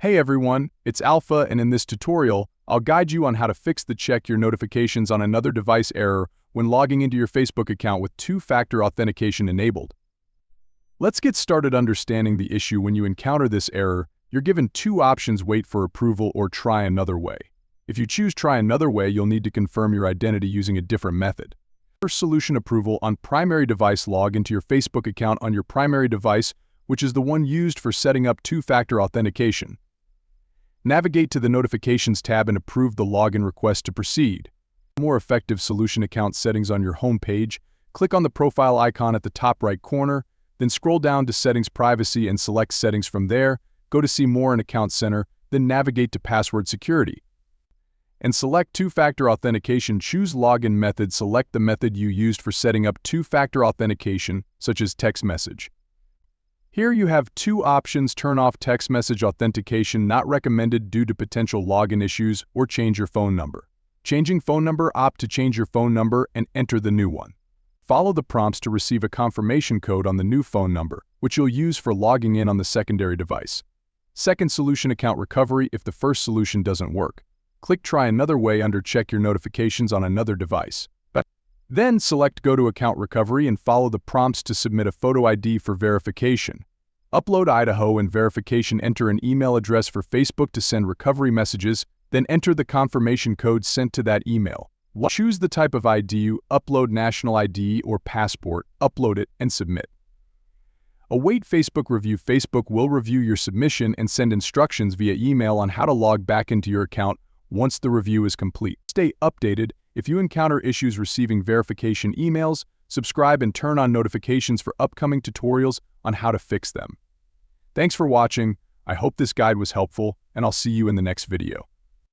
Hey everyone, it's Alpha, and in this tutorial, I'll guide you on how to fix the check your notifications on another device error when logging into your Facebook account with two-factor authentication enabled. Let's get started understanding the issue. When you encounter this error, you're given two options: wait for approval or try another way. If you choose try another way, you'll need to confirm your identity using a different method. First solution: approval on primary device. Log into your Facebook account on your primary device, which is the one used for setting up two-factor authentication. Navigate to the Notifications tab and approve the login request to proceed. More effective solution: account settings on your home page. Click on the profile icon at the top right corner, then scroll down to Settings Privacy and select Settings. From there, go to See More in Account Center, then navigate to Password Security and select two-factor authentication. Choose login method. Select the method you used for setting up two-factor authentication, such as text message. Here you have two options: turn off text message authentication, not recommended due to potential login issues, or change your phone number. Changing phone number: opt to change your phone number and enter the new one. Follow the prompts to receive a confirmation code on the new phone number, which you'll use for logging in on the secondary device. Second solution: account recovery. If the first solution doesn't work, click try another way under check your notifications on another device. Then select Go to Account Recovery and follow the prompts to submit a photo ID for verification. Upload Idaho and verification. Enter an email address for Facebook to send recovery messages, then enter the confirmation code sent to that email. Choose the type of ID you upload: national ID or passport. Upload it and submit. Await Facebook review. Facebook will review your submission and send instructions via email on how to log back into your account once the review is complete. Stay updated. If you encounter issues receiving verification emails, subscribe and turn on notifications for upcoming tutorials on how to fix them. Thanks for watching. I hope this guide was helpful, and I'll see you in the next video.